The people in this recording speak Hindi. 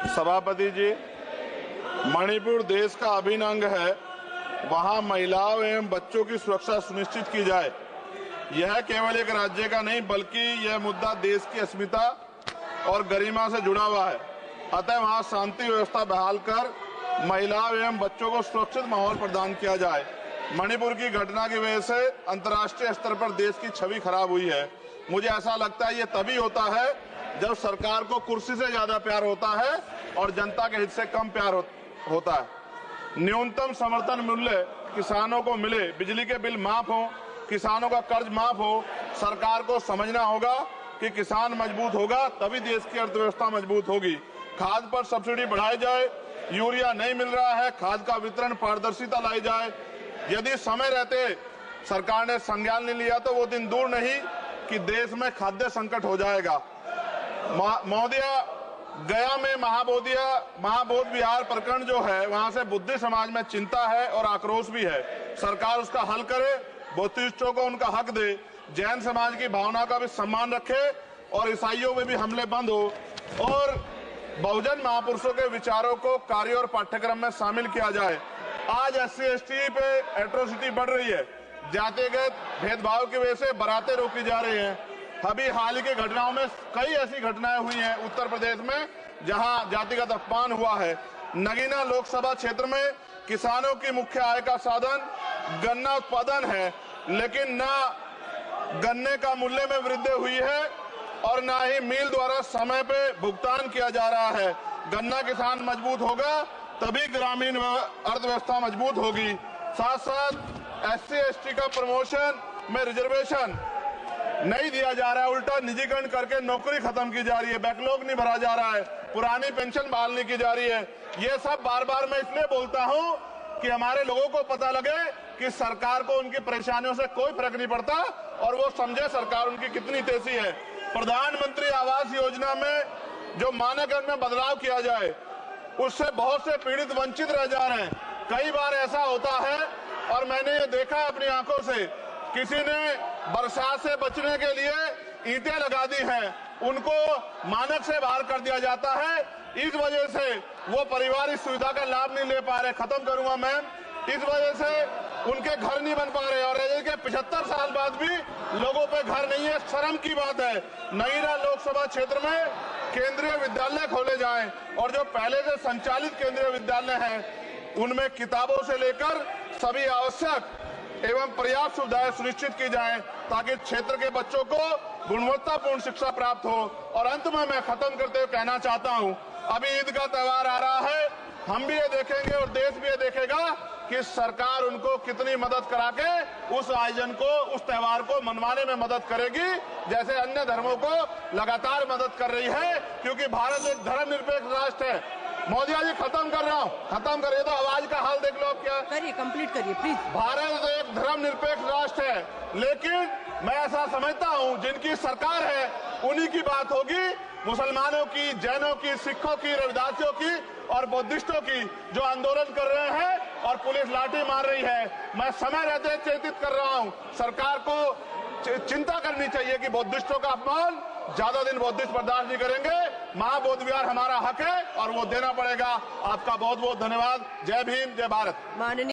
सभापति जी, मणिपुर देश का अभिन्न अंग है। वहां महिलाओं एवं बच्चों की सुरक्षा सुनिश्चित की जाए। यह केवल एक राज्य का नहीं बल्कि यह मुद्दा देश की अस्मिता और गरिमा से जुड़ा हुआ है। अतः वहां शांति व्यवस्था बहाल कर महिलाओं एवं बच्चों को सुरक्षित माहौल प्रदान किया जाए। मणिपुर की घटना की वजह से अंतर्राष्ट्रीय स्तर पर देश की छवि खराब हुई है। मुझे ऐसा लगता है ये तभी होता है जब सरकार को कुर्सी से ज्यादा प्यार होता है और जनता के हित से कम प्यार होता है। न्यूनतम समर्थन मूल्य किसानों को मिले, बिजली के बिल माफ हो, किसानों का कर्ज माफ हो। सरकार को समझना होगा कि किसान मजबूत होगा तभी देश की अर्थव्यवस्था मजबूत होगी। खाद पर सब्सिडी बढ़ाई जाए, यूरिया नहीं मिल रहा है, खाद का वितरण पारदर्शिता लाई जाए। यदि समय रहते सरकार ने संज्ञान नहीं लिया तो वो दिन दूर नहीं कि देश में खाद्य संकट हो जाएगा। महोदय, गया में महाबोध विहार प्रकरण जो है, वहां से बुद्धि समाज में चिंता है और आक्रोश भी है। सरकार उसका हल करे, बुद्धिस्टों को उनका हक दे, जैन समाज की भावना का भी सम्मान रखे और ईसाइयों में भी हमले बंद हो और बहुजन महापुरुषों के विचारों को कार्य और पाठ्यक्रम में शामिल किया जाए। आज SC/ST पे एट्रोसिटी बढ़ रही है। जातिगत भेदभाव की वजह से बारातें रोकी जा रही हैं। अभी हाल ही की घटनाओं में कई ऐसी घटनाएं हुई हैं उत्तर प्रदेश में जहां जातिगत अपमान हुआ है। नगीना लोकसभा क्षेत्र में किसानों की मुख्य आय का साधन गन्ना उत्पादन है, लेकिन न गन्ने का मूल्य में वृद्धि हुई है और न ही मिल द्वारा समय पे भुगतान किया जा रहा है। गन्ना किसान मजबूत होगा तभी ग्रामीण अर्थव्यवस्था मजबूत होगी। साथ साथ SC/ST का प्रमोशन में रिजर्वेशन नहीं दिया जा रहा है, उल्टा निजीकरण करके नौकरी खत्म की जा रही है, बैकलॉग नहीं भरा जा रहा है, पुरानी पेंशन बहाल नहीं की जा रही है। ये सब बार बार मैं इसलिए बोलता हूं कि हमारे लोगों को पता लगे कि सरकार को उनकी परेशानियों से कोई फर्क नहीं पड़ता और वो समझे सरकार उनकी कितनी तेजी है। प्रधानमंत्री आवास योजना में जो मानक में बदलाव किया जाए, उससे बहुत से पीड़ित वंचित रह जा रहे हैं। कई बार ऐसा होता है और मैंने ये देखा अपनी आंखों से, किसी ने बरसात से बचने के लिए ईंटें लगा दी हैं, उनको मानक से बाहर कर दिया जाता है। इस वजह से वो परिवार इस सुविधा का लाभ नहीं ले पा रहे। खत्म करूंगा मैम। इस वजह से उनके घर नहीं बन पा रहे और के 75 साल बाद भी लोगों पे घर नहीं है। शर्म की बात है। नगीना लोकसभा क्षेत्र में केंद्रीय विद्यालय खोले जाएं और जो पहले से संचालित केंद्रीय विद्यालय हैं उनमें किताबों से लेकर सभी आवश्यक एवं पर्याप्त सुविधाएं सुनिश्चित की जाएं ताकि क्षेत्र के बच्चों को गुणवत्तापूर्ण शिक्षा प्राप्त हो। और अंत में मैं खत्म करते हुए कहना चाहता हूं, अभी ईद का त्योहार आ रहा है, हम भी ये देखेंगे और देश भी ये देखेगा कि सरकार उनको कितनी मदद करा के उस आयोजन को, उस त्योहार को मनवाने में मदद करेगी, जैसे अन्य धर्मों को लगातार मदद कर रही है, क्योंकि भारत एक धर्मनिरपेक्ष राष्ट्र है। मोदी जी, खत्म कर रहा हूँ, खत्म करिए तो आवाज का हाल देख लो आप। क्या करिए, कंप्लीट करिए प्लीज। भारत एक धर्मनिरपेक्ष राष्ट्र है, लेकिन मैं ऐसा समझता हूँ जिनकी सरकार है उन्हीं की बात होगी। मुसलमानों की, जैनों की, सिखों की, रविदासियों की और बुद्धिस्टों की जो आंदोलन कर रहे हैं और पुलिस लाठी मार रही है, मैं समय रहते चेतित कर रहा हूँ। सरकार को चिंता करनी चाहिए कि बुद्धिस्टों का अपमान ज्यादा दिन बुद्धिस्ट बर्दाश्त नहीं करेंगे। महाबोध विहार हमारा हक है और वो देना पड़ेगा। आपका बहुत बहुत धन्यवाद। जय भीम, जय भारत। माननीय